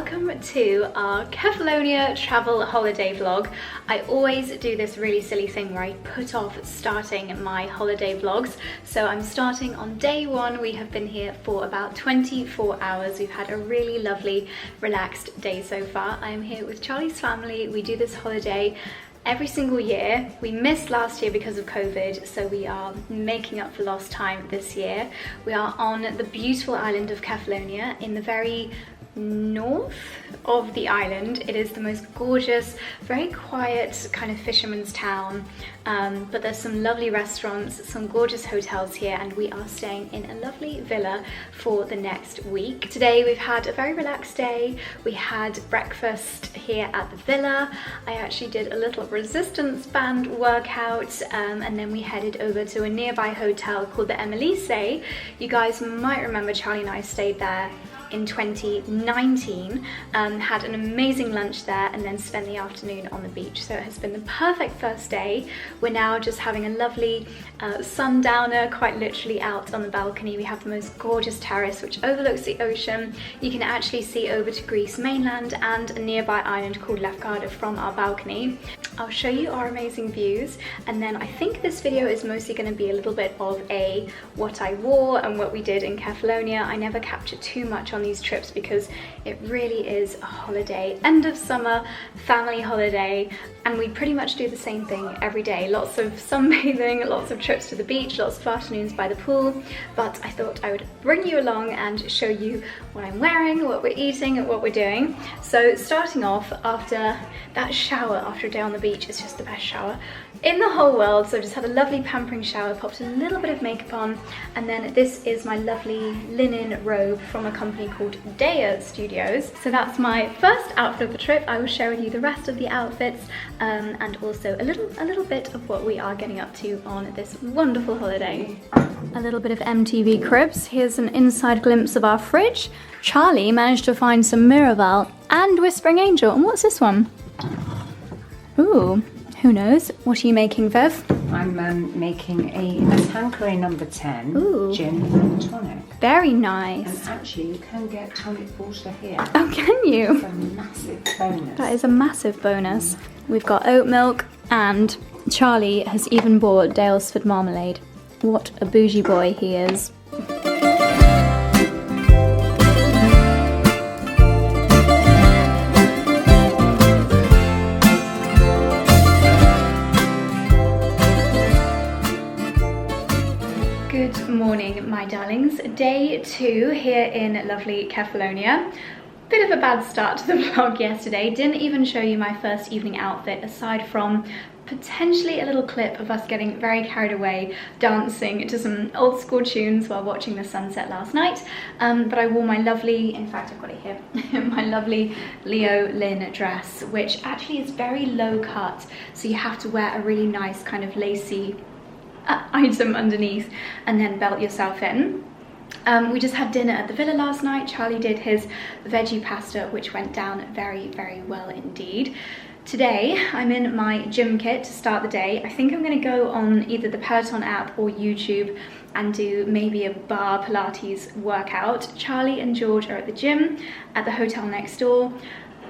welcome to our Kefalonia travel holiday vlog. I always do this really silly thing where I put off starting my holiday vlogs. So I'm starting on day one. We have been here for about 24 hours. We've had a really lovely, relaxed day so far. I am here with Charlie's family. We do this holiday every single year. We missed last year because of COVID, so we are making up for lost time this year. We are on the beautiful island of Kefalonia in the very north of the island. It is the most gorgeous, very quiet kind of fisherman's town, but there's some lovely restaurants, some gorgeous hotels here, and we are staying in a lovely villa for the next week. Today we've had a very relaxed day. We had breakfast here at the villa. I actually did a little resistance band workout, and then we headed over to a nearby hotel called the Emelise. You guys might remember Charlie and I stayed there in 2019, had an amazing lunch there and then spent the afternoon on the beach. So it has been the perfect first day. We're now just having a lovely sundowner, quite literally out on the balcony. We have the most gorgeous terrace which overlooks the ocean. You can actually see over to Greece mainland and a nearby island called Lefkada from our balcony. I'll show you our amazing views, and then I think this video is mostly going to be a little bit of a what I wore and what we did in Kefalonia. I never capture too much on these trips because it really is a holiday, end of summer family holiday, and we pretty much do the same thing every day. Lots of sunbathing, lots of trips to the beach, lots of afternoons by the pool, but I thought I would bring you along and show you what I'm wearing, what we're eating and what we're doing. So starting off, after that shower after a day on the beach is just the best shower in the whole world. So I just had a lovely pampering shower, popped a little bit of makeup on, and then this is my lovely linen robe from a company called Daya Studios. So that's my first outfit of the trip. I will share with you the rest of the outfits, and also a little bit of what we are getting up to on this wonderful holiday. A little bit of MTV Cribs. Here's an inside glimpse of our fridge. Charlie managed to find some Miraval and Whispering Angel. And what's this one? Ooh, who knows? What are you making, Viv? I'm making a Tanqueray number 10 Ooh. gin and tonic. Very nice. And actually you can get tonic water here. Oh, can you? It's a massive bonus. That is a massive bonus. We've got oat milk, and Charlie has even bought Dalesford marmalade. What a bougie boy he is. Good morning, my darlings. Day 2 here in lovely Kefalonia. Bit of a bad start to the vlog yesterday. Didn't even show you my first evening outfit, aside from potentially a little clip of us getting very carried away dancing to some old school tunes while watching the sunset last night. But I wore my lovely, in fact I've got it here, my lovely Leo Lynn dress, which actually is very low cut, so you have to wear a really nice kind of lacy item underneath and then belt yourself in. We just had dinner at the villa last night. Charlie did his veggie pasta, which went down very, very well indeed. Today I'm in my gym kit to start the day. I think I'm going to go on either the Peloton app or YouTube and do maybe a bar Pilates workout. Charlie and George are at the gym at the hotel next door.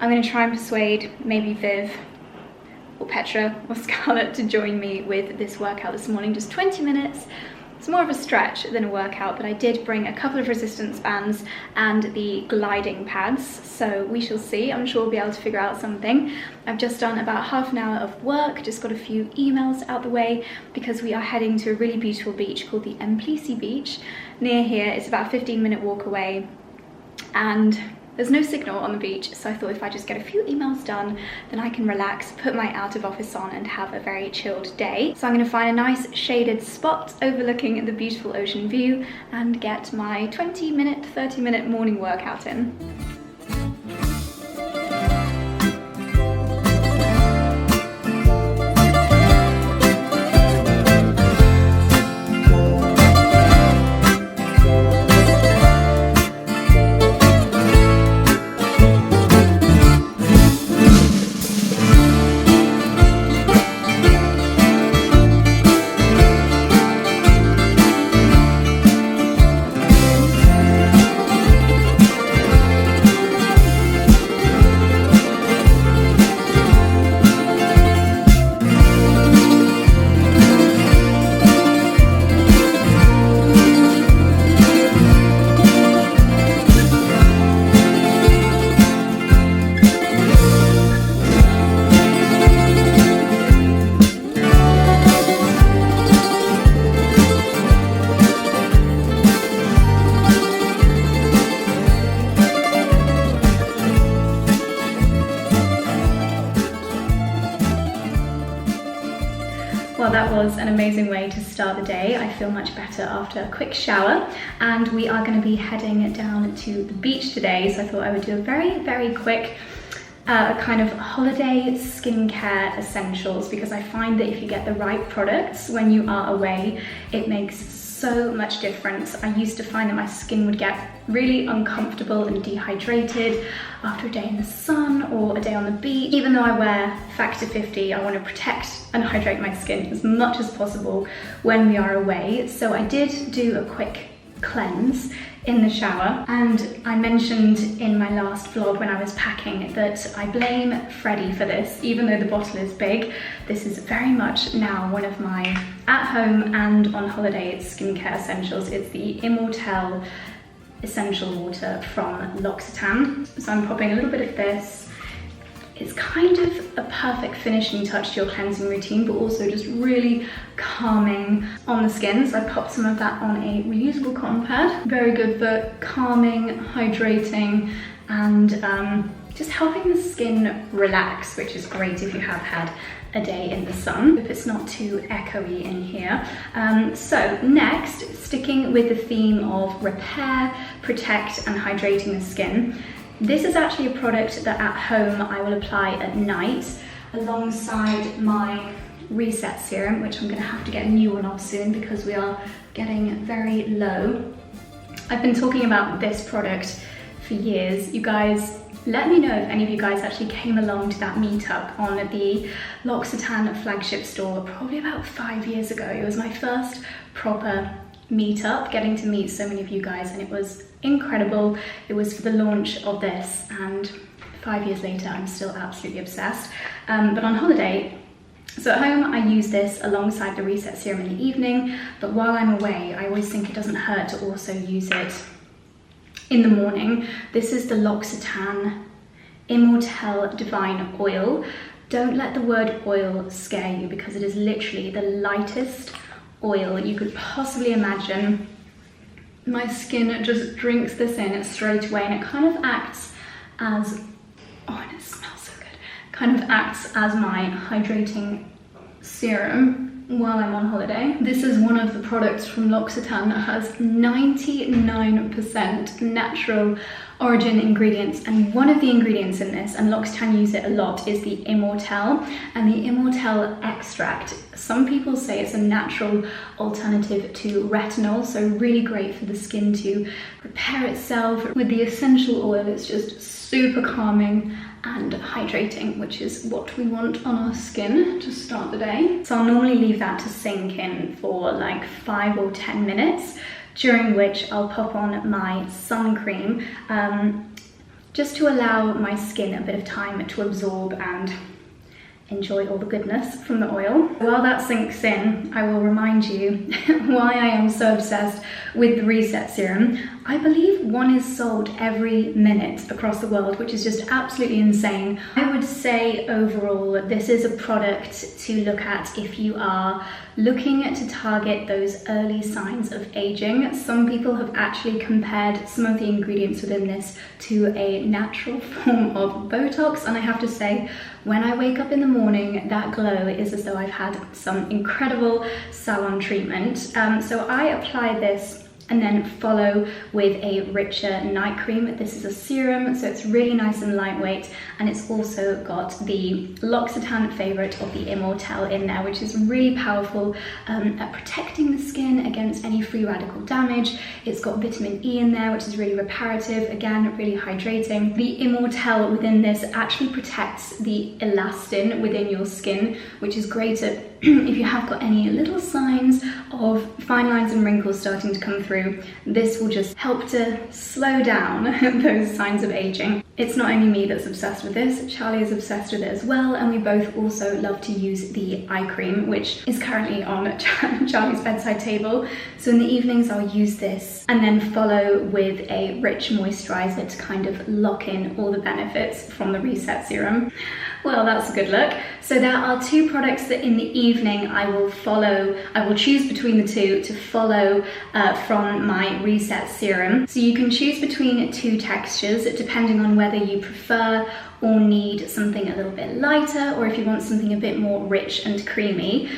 I'm going to try and persuade maybe Viv or Petra or Scarlett to join me with this workout this morning. Just 20 minutes. It's more of a stretch than a workout, but I did bring a couple of resistance bands and the gliding pads, so we shall see. I'm sure we'll be able to figure out something. I've just done about half an hour of work, just got a few emails out the way because we are heading to a really beautiful beach called the Emelise beach near here. It's about a 15-minute walk away, and there's no signal on the beach, so I thought if I just get a few emails done, then I can relax, put my out of office on and have a very chilled day. So I'm going to find a nice shaded spot overlooking the beautiful ocean view and get my 20-minute, 30-minute morning workout in. was an amazing way to start the day. I feel much better after a quick shower, and we are going to be heading down to the beach today, so I thought I would do a very quick kind of holiday skincare essentials, because I find that if you get the right products when you are away, it makes so much difference. I used to find that my skin would get really uncomfortable and dehydrated after a day in the sun or a day on the beach. Even though I wear Factor 50, I want to protect and hydrate my skin as much as possible when we are away. So I did do a quick cleanse in the shower, and I mentioned in my last vlog when I was packing that I blame Freddie for this. Even though the bottle is big, this is very much now one of my at home and on holiday skincare essentials. It's the Immortelle essential water from L'Occitane. So I'm popping a little bit of this. It's kind of a perfect finishing touch to your cleansing routine, but also just really calming on the skin. So I popped some of that on a reusable cotton pad. Very good for calming, hydrating, and just helping the skin relax, which is great if you have had a day in the sun, if it's not too echoey in here. So next, sticking with the theme of repair, protect, and hydrating the skin, this is actually a product that at home I will apply at night alongside my Reset Serum, which I'm going to have to get a new one of soon because we are getting very low. I've been talking about this product for years. You guys, let me know if any of you guys actually came along to that meetup on the L'Occitane flagship store probably about 5 years ago. It was my first proper meetup, getting to meet so many of you guys, and it was incredible. It was for the launch of this, and 5 years later I'm still absolutely obsessed. But on holiday, so at home I use this alongside the Reset Serum in the evening, but while I'm away I always think it doesn't hurt to also use it in the morning. This is the L'Occitane Immortelle Divine Oil. Don't let the word oil scare you, because it is literally the lightest oil you could possibly imagine. My skin just drinks this in straight away, and it kind of acts as, oh, and it smells so good, kind of acts as my hydrating serum while I'm on holiday. This is one of the products from L'Occitane that has 99% natural origin ingredients, and one of the ingredients in this, and L'Occitane use it a lot, is the Immortelle, and the Immortelle extract. Some people say it's a natural alternative to retinol, so really great for the skin to repair itself. With the essential oil, it's just super calming and hydrating, which is what we want on our skin to start the day. So I'll normally leave that to sink in for like 5 or 10 minutes, during which I'll pop on my sun cream, just to allow my skin a bit of time to absorb and enjoy all the goodness from the oil. While that sinks in, I will remind you why I am so obsessed with the Reset Serum. I believe one is sold every minute across the world, which is just absolutely insane. I would say overall, this is a product to look at if you are looking to target those early signs of aging. Some people have actually compared some of the ingredients within this to a natural form of Botox, and I have to say, when I wake up in the morning, that glow is as though I've had some incredible salon treatment. So I apply this and then follow with a richer night cream. This is a serum, so it's really nice and lightweight, and it's also got the L'Occitane favorite of the Immortelle in there, which is really powerful at protecting the skin against any free radical damage. It's got vitamin E in there, which is really reparative, again, really hydrating. The Immortelle within this actually protects the elastin within your skin, which is great at if you have got any little signs of fine lines and wrinkles starting to come through. This will just help to slow down those signs of aging. It's not only me that's obsessed with this, Charlie is obsessed with it as well, and we both also love to use the eye cream, which is currently on Charlie's bedside table. So in the evenings I'll use this and then follow with a rich moisturizer to kind of lock in all the benefits from the Reset Serum. Well, that's a good look. So there are 2 products that in the evening I will choose between the 2 to follow from my Reset Serum. So you can choose between 2 textures depending on whether you prefer or need something a little bit lighter, or if you want something a bit more rich and creamy.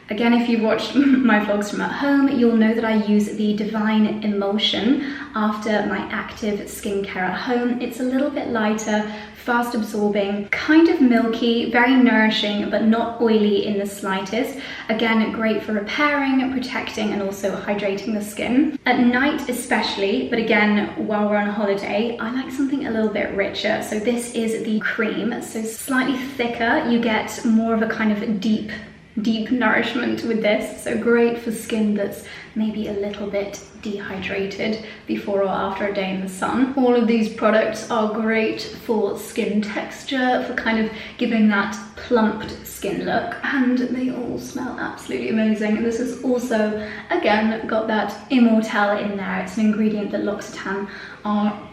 Again, if you've watched my vlogs from at home, you'll know that I use the Divine Emulsion after my active skincare at home. It's a little bit lighter, fast absorbing, kind of milky, very nourishing, but not oily in the slightest. Again, great for repairing, protecting, and also hydrating the skin. At night especially, but again, while we're on holiday, I like something a little bit richer. So this is the cream, so slightly thicker. You get more of a kind of deep nourishment with this, so great for skin that's maybe a little bit dehydrated before or after a day in the sun. All of these products are great for skin texture, for kind of giving that plumped skin look, and they all smell absolutely amazing. And this has also, again, got that Immortelle in there. It's an ingredient that L'Occitane are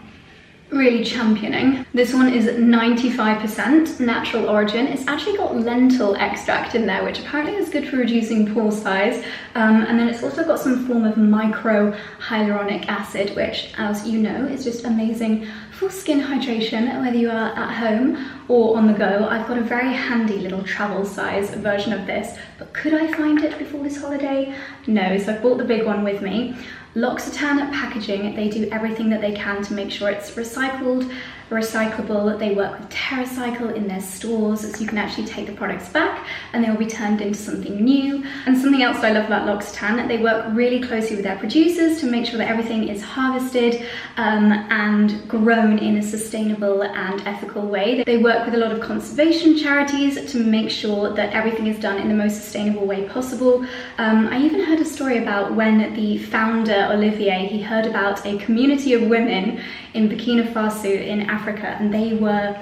really championing. This one is 95% natural origin. It's actually got lentil extract in there, which apparently is good for reducing pore size. And then it's also got some form of micro hyaluronic acid, which, as you know, is just amazing for skin hydration, whether you are at home or on the go. I've got a very handy little travel size version of this, but could I find it before this holiday? No, so I've bought the big one with me. L'Occitane packaging, they do everything that they can to make sure it's recycled, recyclable. They work with TerraCycle in their stores, so you can actually take the products back and they'll be turned into something new. And something else that I love about L'Occitane, they work really closely with their producers to make sure that everything is harvested and grown in a sustainable and ethical way. They work with a lot of conservation charities to make sure that everything is done in the most sustainable way possible. I even heard a story about when the founder, Olivier, he heard about a community of women in Burkina Faso in Africa, and they were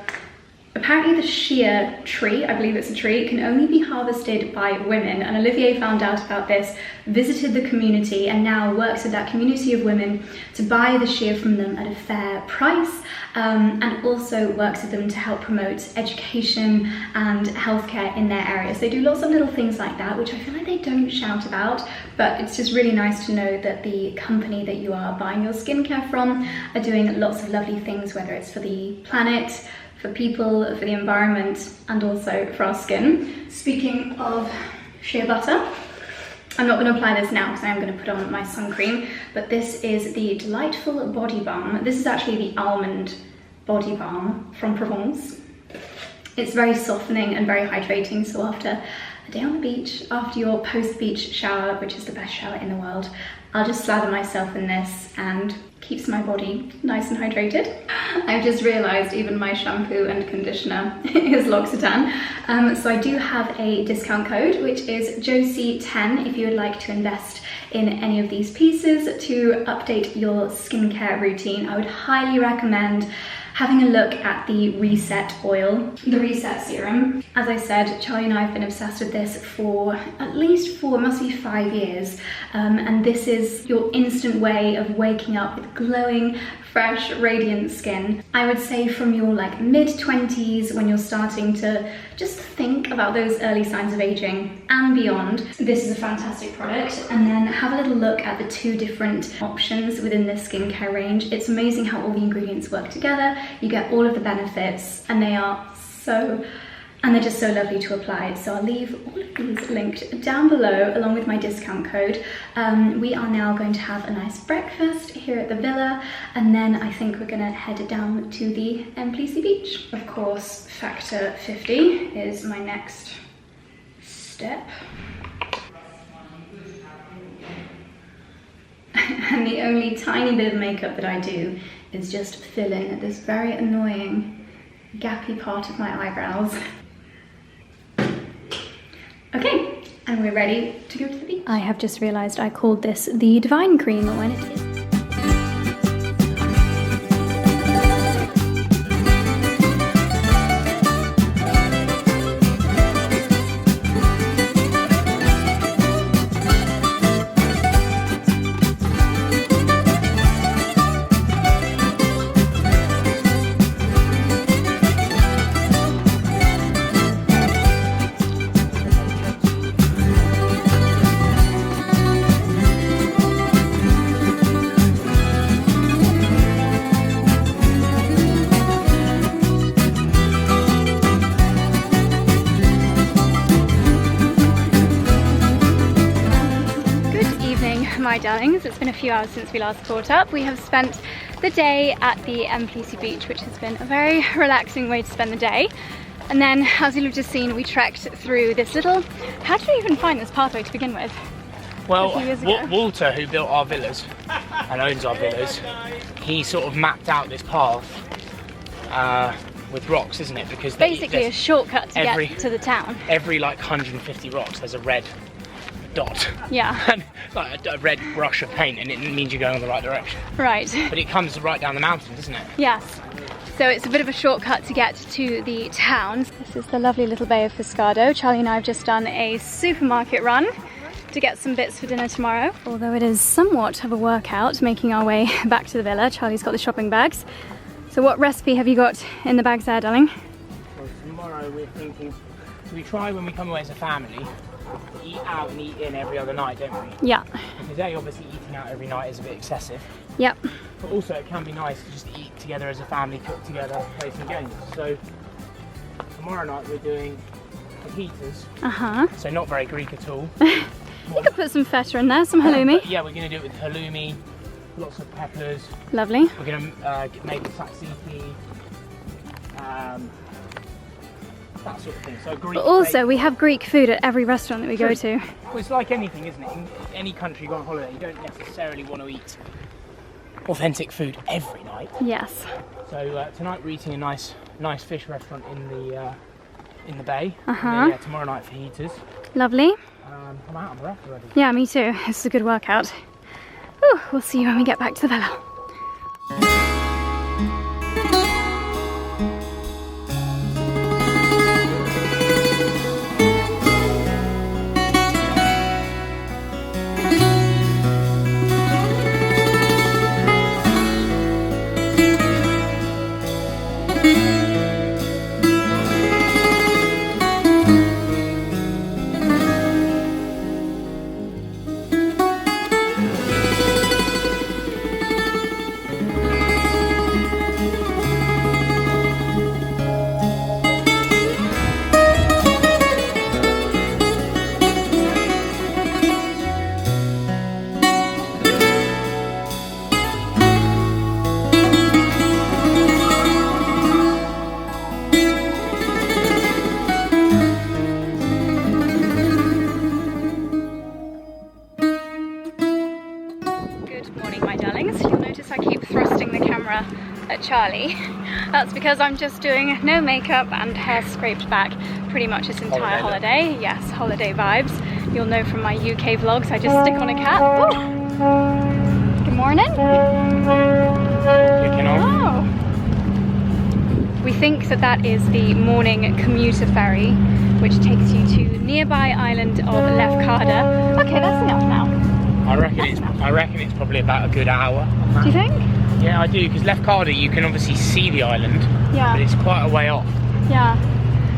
apparently the shea tree, I believe it's a tree, can only be harvested by women. And Olivier found out about this, visited the community, and now works with that community of women to buy the shea from them at a fair price, and also works with them to help promote education and healthcare in their areas. They do lots of little things like that, which I feel like they don't shout about, but it's just really nice to know that the company that you are buying your skincare from are doing lots of lovely things, whether it's for the planet, for people, for the environment, and also for our skin. Speaking of shea butter, I'm not going to apply this now because I am going to put on my sun cream, but this is the Delightful Body Balm. This is actually the almond body balm from Provence. It's very softening and very hydrating, so after a day on the beach, after your post-beach shower, which is the best shower in the world, I'll just slather myself in this and keeps my body nice and hydrated. I've just realized even my shampoo and conditioner is L'Occitane. So I do have a discount code, which is Josie10 if you would like to invest in any of these pieces to update your skincare routine. I would highly recommend having a look at the Reset oil, the Reset serum. As I said, Charlie and I have been obsessed with this for at least it must be 5 years. And this is your instant way of waking up with glowing, fresh, radiant skin. I would say from your like mid-20s, when you're starting to just think about those early signs of aging and beyond, this is a fantastic product. And then have a little look at the 2 different options within this skincare range. It's amazing how all the ingredients work together. You get all of the benefits, and they're just so lovely to apply. So I'll leave all of these linked down below along with my discount code. We are now going to have a nice breakfast here at the villa, and then I think we're gonna head down to the Emplissy beach. Of course, factor 50 is my next step. And the only tiny bit of makeup that I do is just fill in this very annoying gappy part of my eyebrows. Okay, and we're ready to go to the beach. I have just realized I called this the Divine Cream when it is. my darlings. It's been a few hours since we last caught up. We have spent the day at the MPC beach, which has been a very relaxing way to spend the day. And then, as you've just seen, we trekked through this little... How did we even find this pathway to begin with? Well, Walter, who built our villas and owns our villas, he sort of mapped out this path with rocks, isn't it? Because basically a shortcut to get to the town. Every like 150 rocks, there's a red dot. Yeah. And like a red brush of paint, and it means you're going in the right direction. Right. But it comes right down the mountain, doesn't it? Yes. So it's a bit of a shortcut to get to the town. This is the lovely little bay of Pescado. Charlie and I have just done a supermarket run to get some bits for dinner tomorrow. Although it is somewhat of a workout making our way back to the villa. Charlie's got the shopping bags. So what recipe have you got in the bags there, darling? Well, tomorrow we're thinking, so we try when we come away as a family, eat out and eat in every other night, don't we? Yeah. Because obviously eating out every night is a bit excessive. Yep. But also it can be nice to just eat together as a family, cook together, play some games. So tomorrow night we're doing fajitas. Uh-huh. So not very Greek at all. You could put some feta in there, some halloumi. Yeah, we're going to do it with halloumi, lots of peppers. Lovely. We're going to make tzatziki, that sort of thing. So Greek. But also, we have Greek food at every restaurant that we go to. Well, it's like anything, isn't it? In any country you go on holiday, you don't necessarily want to eat authentic food every night. Yes. So tonight we're eating a nice fish restaurant in the bay. Uh-huh. Tomorrow night fajitas. Lovely. I'm out on the raft already. Yeah, me too. This is a good workout. Whew, we'll see you when we get back to the villa. At Charlie. That's because I'm just doing no makeup and hair scraped back pretty much this entire holiday. Yes, holiday vibes. You'll know from my UK vlogs I just stick on a cap. Ooh. Good morning. Kicking off. Oh. We think that is the morning commuter ferry which takes you to nearby island of Lefkada. Okay, that's enough now. I reckon it's probably about a good hour. Do you think? Yeah, I do, because Lefkada you can obviously see the island, but it's quite a way off. Yeah.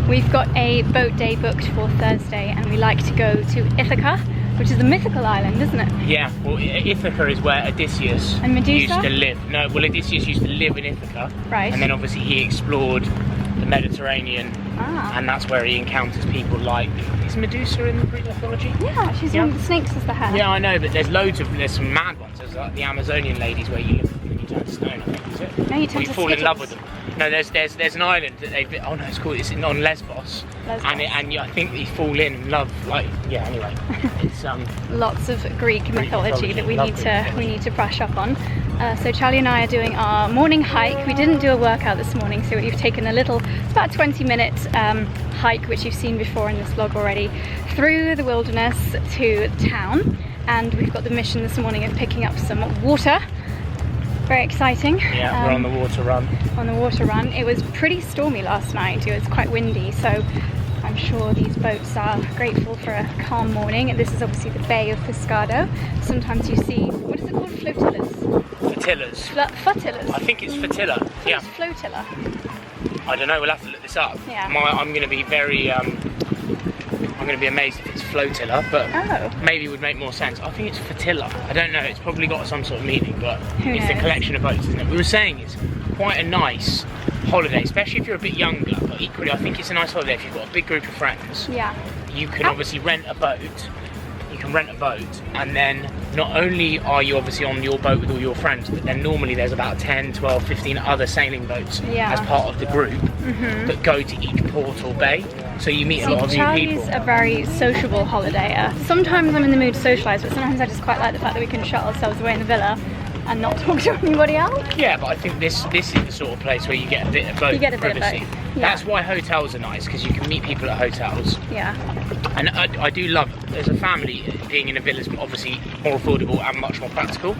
We've got a boat day booked for Thursday and we like to go to Ithaca, which is a mythical island, isn't it? Yeah, well Ithaca is where Odysseus used to live. No, well Odysseus used to live in Ithaca. Right. And then obviously he explored the Mediterranean, and that's where he encounters people like, is Medusa in Greek mythology? Yeah, she's one of the snakes as the hair. Yeah, I know, but there's some mad ones. There's like the Amazonian ladies where you live and you turn to stone, I think, is it? No, you turn to fall in love with them. No, there's an island that they've, oh no, it's on Lesbos. And I think they fall in and love, like, yeah, anyway. It's lots of Greek mythology that we need to brush up on. So Charlie and I are doing our morning hike. We didn't do a workout this morning, so we've taken it's about a 20-minute hike, which you've seen before in this vlog already, through the wilderness to town. And we've got the mission this morning of picking up some water. Very exciting. Yeah, we're on the water run. On the water run. It was pretty stormy last night. It was quite windy, so I'm sure these boats are grateful for a calm morning. And this is obviously the Bay of Pescado. Sometimes you see, what is it called? Flotillas? Flotillas. Flotillas. I think it's flotilla. Yeah. It's flotilla. I don't know, we'll have to look this up. Yeah. I'm going to be very, I'm going to be amazed if it's flotilla, but maybe it would make more sense. I think it's flotilla. I don't know, it's probably got some sort of meaning, but it's a collection of boats, isn't it? We were saying it's quite a nice holiday, especially if you're a bit younger, but equally I think it's a nice holiday if you've got a big group of friends. Yeah. You can obviously rent a boat, you can can rent a boat, and then not only are you obviously on your boat with all your friends, but then normally there's about 10, 12, 15 other sailing boats as part of the group that go to each port or bay. So you meet a lot of new people. Charlie's a very sociable holidayer. Sometimes I'm in the mood to socialise, but sometimes I just quite like the fact that we can shut ourselves away in the villa and not talk to anybody else. Yeah, but I think this is the sort of place where you get a bit of both privacy. That's why hotels are nice, because you can meet people at hotels. Yeah. And I do love, as a family, being in a villa is obviously more affordable and much more practical.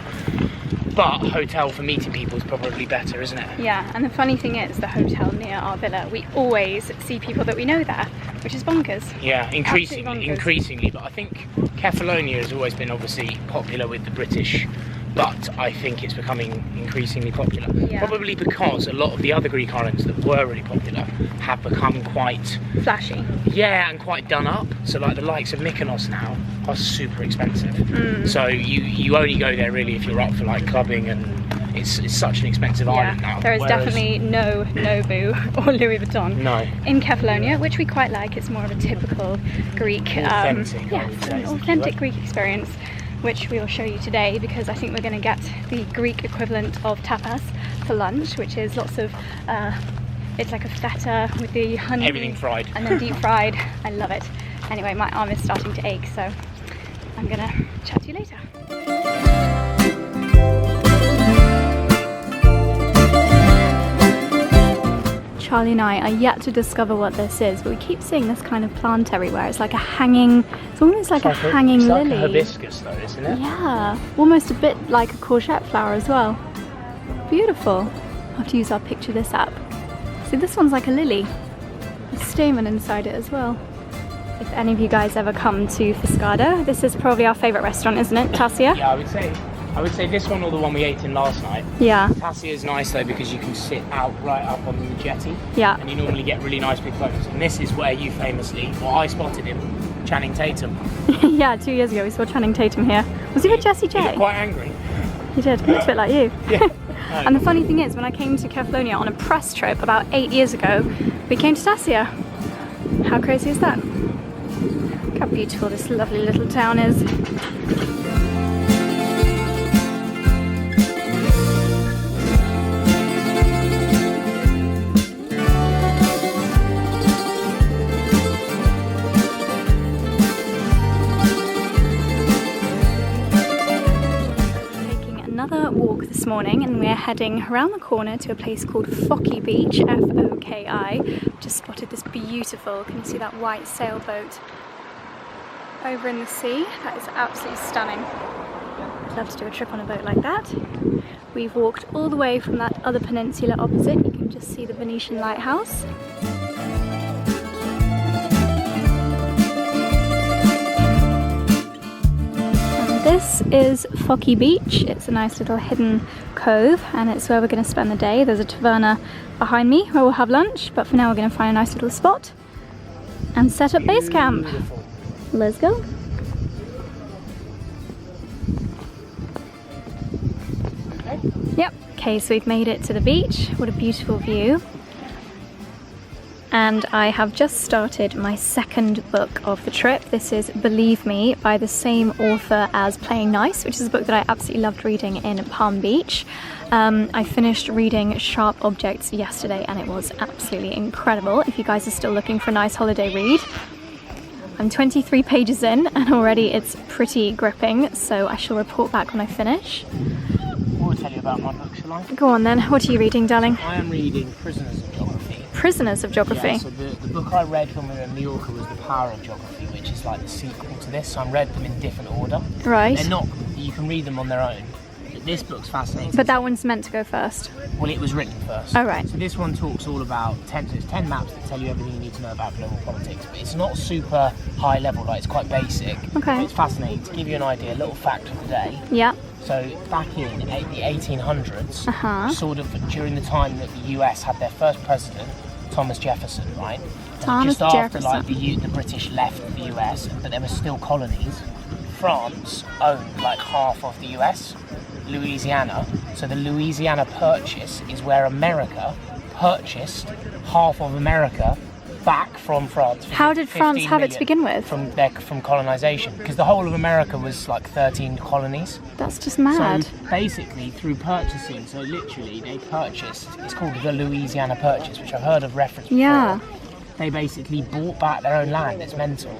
But hotel for meeting people is probably better, isn't it? Yeah, and the funny thing is, the hotel near our villa, we always see people that we know there, which is bonkers. Yeah, increasingly. But I think Kefalonia has always been obviously popular with the British, but I think it's becoming increasingly popular. Yeah. Probably because a lot of the other Greek islands that were really popular have become quite flashy. Yeah, and quite done up. So like the likes of Mykonos now are super expensive. So you only go there really if you're up for like clubbing, and it's such an expensive island now. There is definitely no Nobu or Louis Vuitton in Kefalonia, which we quite like. It's more of a typical Greek, authentic Greek experience, which we will show you today, because I think we're going to get the Greek equivalent of tapas for lunch, which is lots of, it's like a feta with the honey. Everything fried. And then deep fried. I love it. Anyway, my arm is starting to ache, so I'm going to chat to you later. Charlie and I are yet to discover what this is, but we keep seeing this kind of plant everywhere. It's like a hanging, it's almost like a hanging lily. It's like a hibiscus though, isn't it? Yeah, almost a bit like a courgette flower as well. Beautiful. I'll have to use our Picture This app. See, this one's like a lily. A stamen inside it as well. If any of you guys ever come to Fiscada, this is probably our favourite restaurant, isn't it, Tassia? Yeah, I would say this one or the one we ate in last night. Yeah. Tassia is nice though, because you can sit out right up on the jetty. Yeah. And you normally get really nice big photos. And this is where you famously, well, I spotted him, Channing Tatum. Yeah, 2 years ago we saw Channing Tatum here. Was he with Jessie J? He looked quite angry. He did. He looks a bit like you. Yeah. And the funny thing is, when I came to Kefalonia on a press trip about 8 years ago, we came to Tassia. How crazy is that? Look how beautiful this lovely little town is. Walk this morning, and we're heading around the corner to a place called Foki Beach, F-O-K-I. Just spotted this beautiful, can you see that white sailboat over in the sea? That is absolutely stunning. I'd love to do a trip on a boat like that. We've walked all the way from that other peninsula opposite. You can just see the Venetian lighthouse. This is Foki Beach. It's a nice little hidden cove, and it's where we're going to spend the day. There's a taverna behind me where we'll have lunch, but for now we're going to find a nice little spot and set up base camp. Let's go. Yep, okay, so we've made it to the beach. What a beautiful view. And I have just started my second book of the trip. This is Believe Me by the same author as Playing Nice, which is a book that I absolutely loved reading in Palm Beach. I finished reading Sharp Objects yesterday and it was absolutely incredible. If you guys are still looking for a nice holiday read, I'm 23 pages in and already it's pretty gripping, so I shall report back when I finish. I'll tell you about my book, shall I? Go on then, what are you reading, darling? I am reading Prisoners of Geography. Prisoners of Geography? Yeah, so the book I read when we were in Mallorca was The Power of Geography, which is like the sequel to this, so I read them in different order. Right. They're not, you can read them on their own. But this book's fascinating. But that one's meant to go first? Well, it was written first. Oh, right. So this one talks all about 10 maps that tell you everything you need to know about global politics, but it's not super high level, like it's quite basic. Okay. But it's fascinating. To give you an idea, a little fact of the day. Yeah. So back in the 1800s, sort of during the time that the US had their first president, Thomas Jefferson, right? Just after like the British left the US, but there were still colonies, France owned like half of the US, Louisiana. So the Louisiana Purchase is where America purchased half of America back from France. How did France 15 have it to million begin with? From colonisation, because the whole of America was like 13 colonies. That's just mad. So basically, through purchasing, so literally they purchased, it's called the Louisiana Purchase, which I've heard of reference before. Yeah. They basically bought back their own land, it's mental.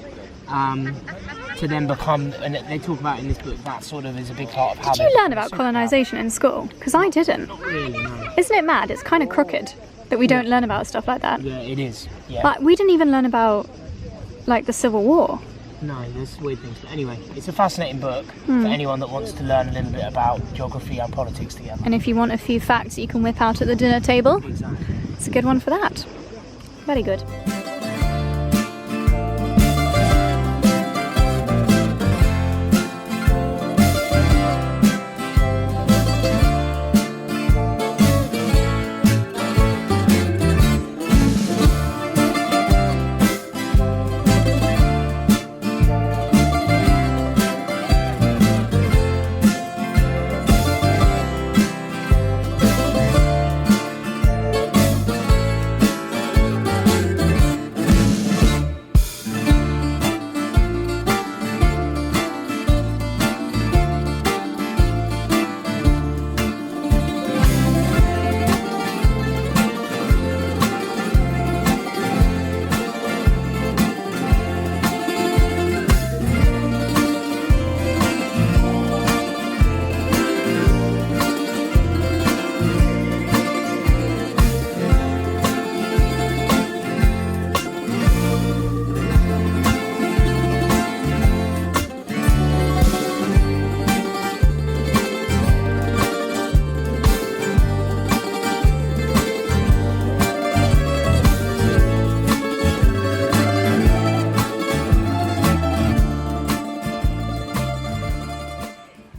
To then become, and they talk about in this book, that sort of is a big part of how Did you learn about colonisation in school? Because I didn't. Not really, no. Isn't it mad? It's kind of crooked that we don't learn about stuff like that. Yeah, it is. Yeah. Like, we didn't even learn about, like, the Civil War. No, there's weird things. But anyway, it's a fascinating book for anyone that wants to learn a little bit about geography and politics together. And if you want a few facts that you can whip out at the dinner table, Exactly. it's a good one for that. Very good.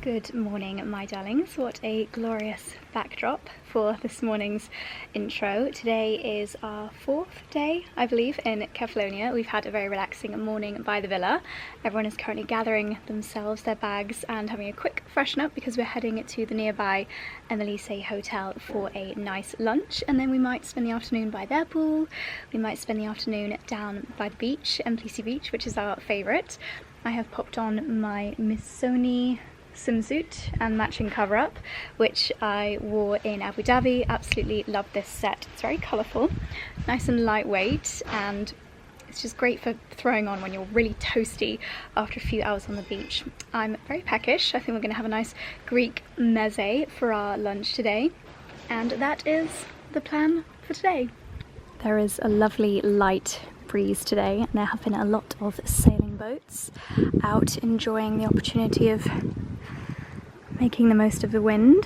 Good morning, my darlings. What a glorious backdrop for this morning's intro. Today is our 4th day, I believe, in Kefalonia. We've had a very relaxing morning by the villa. Everyone is currently gathering themselves, their bags, and having a quick freshen up because we're heading to the nearby Emilise Hotel for a nice lunch, and then we might spend the afternoon by their pool. We might spend the afternoon down by the beach, Emilise Beach, which is our favourite. I have popped on my Missoni swimsuit and matching cover-up, which I wore in Abu Dhabi. Absolutely love this set. It's very colourful, nice and lightweight, and it's just great for throwing on when you're really toasty after a few hours on the beach. I'm very peckish. I think we're going to have a nice Greek meze for our lunch today, and that is the plan for today. There is a lovely light breeze today, and there have been a lot of sailing boats out enjoying the opportunity of making the most of the wind.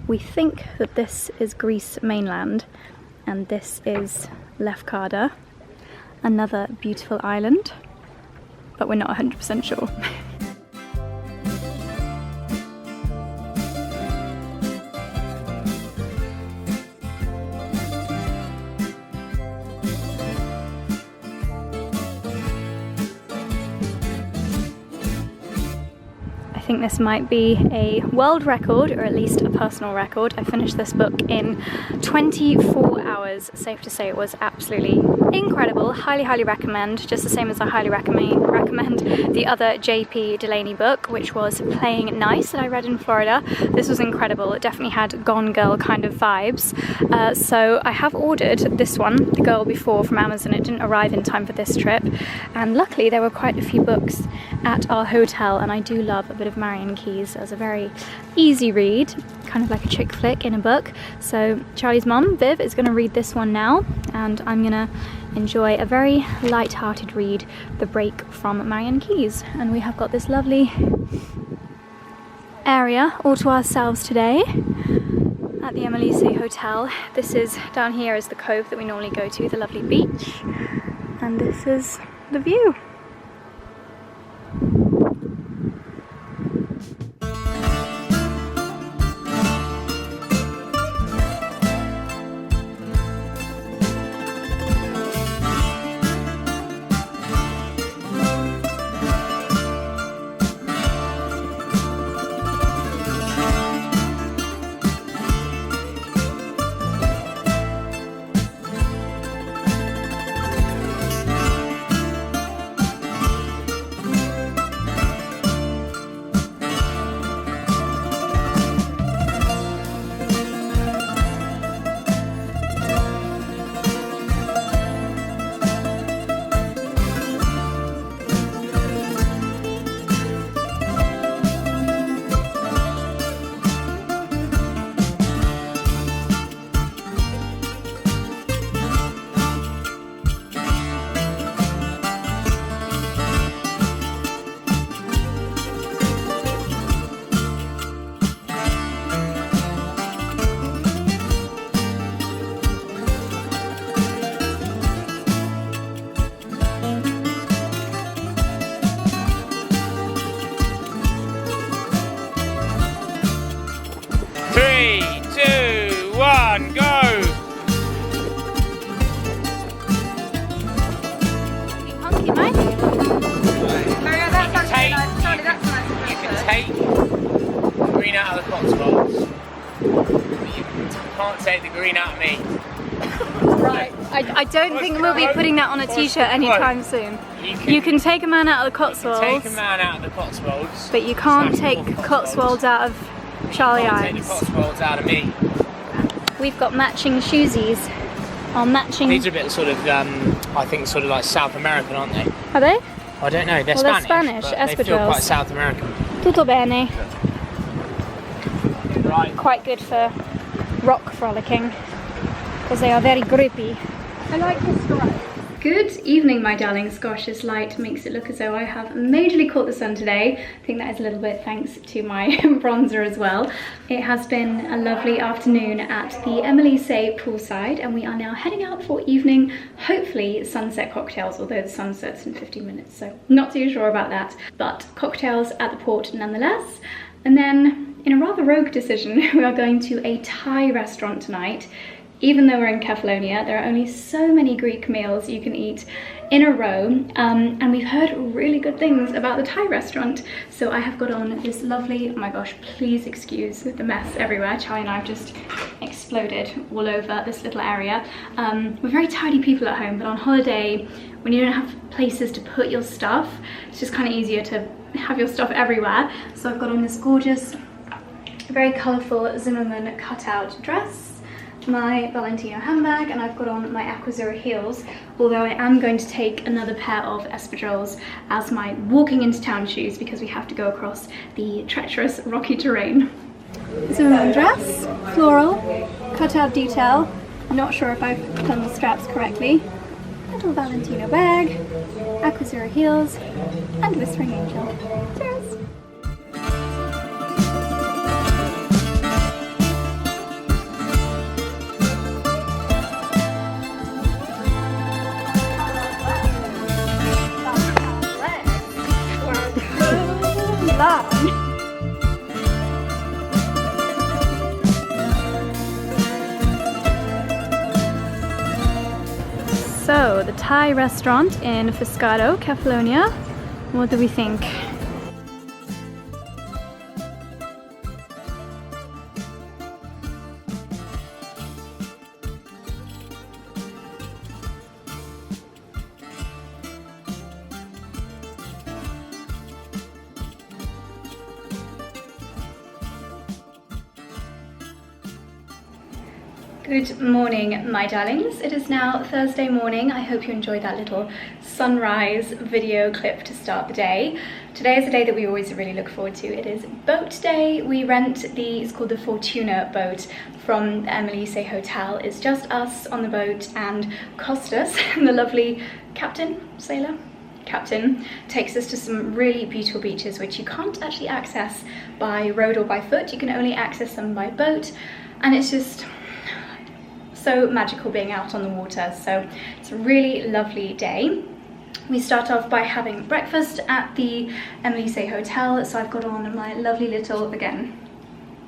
We think that this is Greece mainland and this is Lefkada, another beautiful island, but we're not 100% sure. I think this might be a world record, or at least a personal record. I finished this book in 24 hours. Safe to say it was absolutely incredible. Highly, highly recommend. Just the same as I highly recommend the other JP Delaney book, which was Playing Nice, that I read in Florida. This was incredible. It definitely had Gone Girl kind of vibes. So I have ordered this one, The Girl Before, from Amazon. It didn't arrive in time for this trip, and luckily there were quite a few books at our hotel, and I do love a bit of Marian Keyes as a very easy read, kind of like a chick flick in a book. So Charlie's mum, Viv, is going to read this one now, and I'm going to enjoy a very light-hearted read, The Break from Marian Keyes. And we have got this lovely area all to ourselves today at the Emilise Hotel. This is, down here is the cove that we normally go to, the lovely beach, and this is the view. 1, go! Hunky, mate. You can take the green out of the Cotswolds, but you can't take the green out of me. Right. I don't think we'll be putting that on a t-shirt anytime soon. You can take a man out of the Cotswolds. Take a man out of the Cotswolds. But you can't take Cotswolds out of Charlie Take the Ives. Cotswolds out of me. We've got matching shoesies. Our matching. These are a bit sort of, I think, sort of like South American, aren't they? Are they? I don't know. They're Well, Spanish. they're But they feel espadrilles. quite South American. Tutto bene. Right. Quite good for rock frolicking because they are very grippy. I like the stripe. Good evening, my darlings. Gosh, this light makes it look as though I have majorly caught the sun today. I think that is a little bit thanks to my bronzer as well. It has been a lovely afternoon at the Emily-Say poolside, and we are now heading out for evening, hopefully sunset cocktails, although the sun sets in 15 minutes, so not too sure about that. But cocktails at the port nonetheless. And then, in a rather rogue decision, we are going to a Thai restaurant tonight. Even though we're in Kefalonia, there are only so many Greek meals you can eat in a row, and we've heard really good things about the Thai restaurant. So I have got on this lovely, oh my gosh, please excuse the mess everywhere. Charlie and I have just exploded all over this little area. We're very tidy people at home, but on holiday, when you don't have places to put your stuff, it's just kind of easier to have your stuff everywhere. So I've got on this gorgeous, very colourful Zimmermann cutout dress, my Valentino handbag, and I've got on my Aquazura heels, although I am going to take another pair of espadrilles as my walking into town shoes because we have to go across the treacherous rocky terrain. Zimmermann dress, floral, cutout detail, not sure if I've done the straps correctly, little Valentino bag, Aquazura heels, and Whispering Angel. Cheers! So, the Thai restaurant in Fiscado, Kefalonia. What do we think? Good morning, my darlings. It is now Thursday morning. I hope you enjoyed that little sunrise video clip to start the day. Today is a day that we always really look forward to. It is boat day. We rent it's called the Fortuna boat from the Emily-Say Hotel. It's just us on the boat, and Costas, the lovely sailor captain, takes us to some really beautiful beaches which you can't actually access by road or by foot. You can only access them by boat, and it's just so magical being out on the water. So it's a really lovely day. We start off by having breakfast at the Emily-Say Hotel. So I've got on my lovely little, again,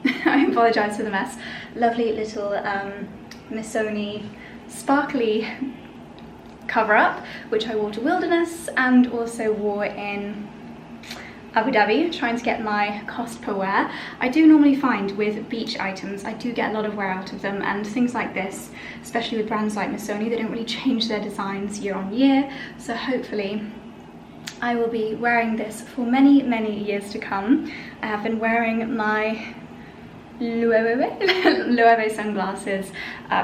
I apologise for the mess, lovely little Missoni sparkly cover up, which I wore to Wilderness and also wore in Abu Dhabi, trying to get my cost per wear. I do normally find with beach items, I do get a lot of wear out of them, and things like this, especially with brands like Missoni, they don't really change their designs year on year. So hopefully I will be wearing this for many, many years to come. I have been wearing my Loewe sunglasses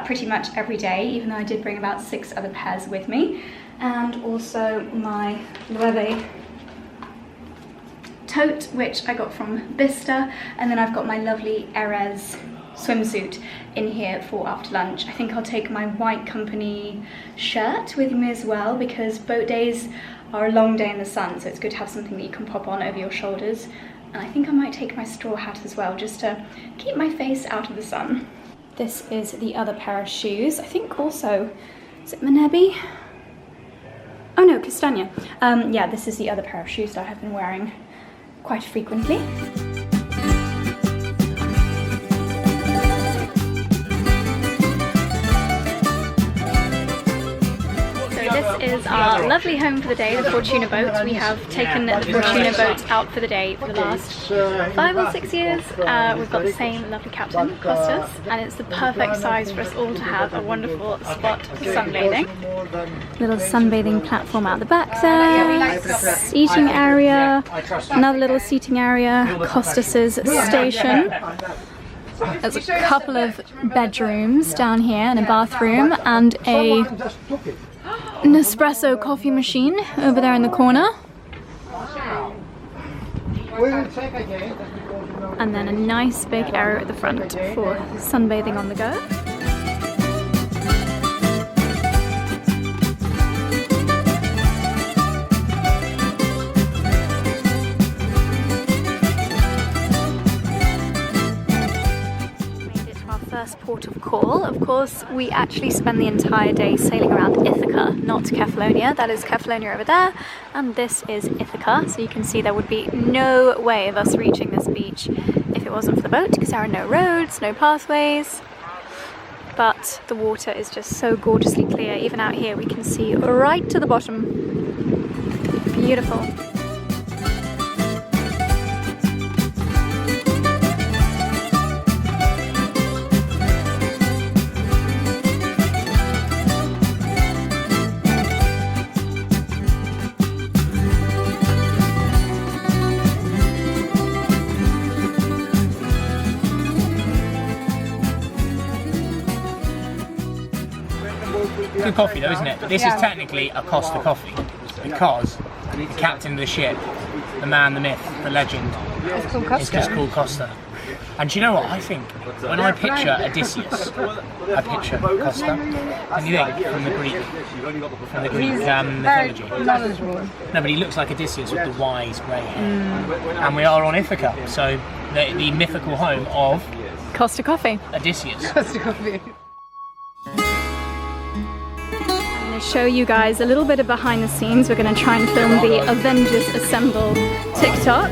pretty much every day, even though I did bring about 6 other pairs with me, and also my Loewe tote, which I got from Bista, and then I've got my lovely Erez swimsuit in here for after lunch. I think I'll take my white company shirt with me as well, because boat days are a long day in the sun, so it's good to have something that you can pop on over your shoulders. And I think I might take my straw hat as well, just to keep my face out of the sun. This is the other pair of shoes. I think also, is it Manebi? Oh no, Castagna. Yeah, this is the other pair of shoes that I have been wearing quite frequently. is our lovely home for the day, the Fortuna boat. We have taken the Fortuna boat out for the day for the last 5 or 6 years. We've got the same lovely captain, Costas, and it's the perfect size for us all to have a wonderful spot for sunbathing. Little sunbathing platform out the back there, seating area, another little seating area, Costas's station. There's a couple of bedrooms down here and a bathroom and an espresso coffee machine over there in the corner. And then a nice big area at the front for sunbathing on the go. Port of call. Of course, we actually spend the entire day sailing around Ithaca, not Kefalonia. That is Kefalonia over there, and this is Ithaca. So you can see there would be no way of us reaching this beach if it wasn't for the boat, because there are no roads, no pathways. But the water is just so gorgeously clear. Even out here we can see right to the bottom. Beautiful. Good coffee though, isn't it? But this is technically a Costa coffee because the captain of the ship, the man, the myth, the legend, is just called Costa. And do you know what? I think when I picture Odysseus, I picture Costa. And you think from the Greek mythology. No, but he looks like Odysseus with the wise grey hair. And we are on Ithaca, so the mythical home of Costa Coffee. Odysseus. Costa Coffee. Show you guys a little bit of behind the scenes. We're going to try and film the Avengers Assemble TikTok.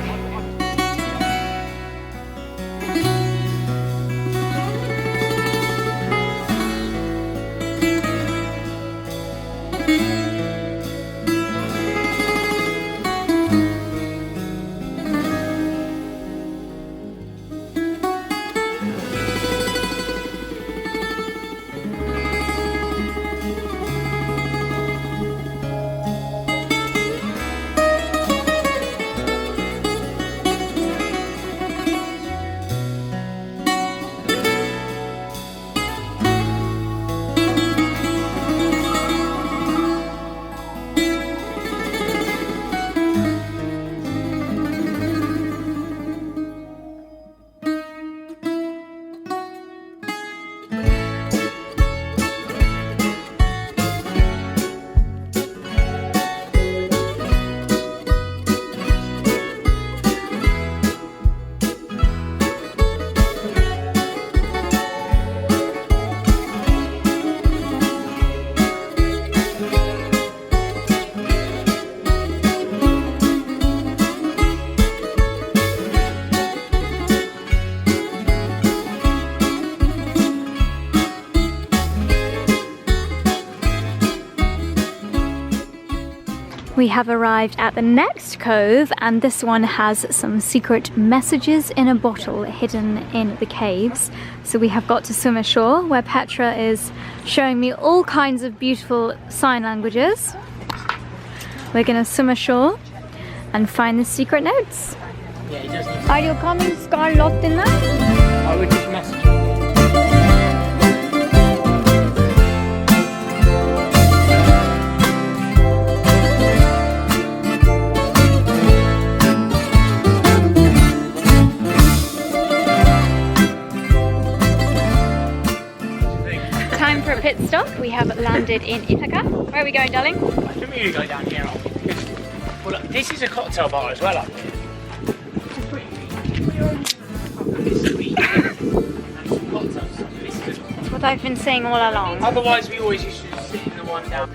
We have arrived at the next cove, and this one has some secret messages in a bottle hidden in the caves. So we have got to swim ashore, where Petra is showing me all kinds of beautiful sign languages. We're gonna swim ashore and find the secret notes. Yeah, he does. Are you coming, Scarlottina? I would just message him. Time for a pit stop. We have landed in Ithaca. Where are we going, darling? I think we need to go down here, aren't we? Because, well, look, this is a cocktail bar as well up here. That's what I've been saying all along. Otherwise, we always used to sit in the one down.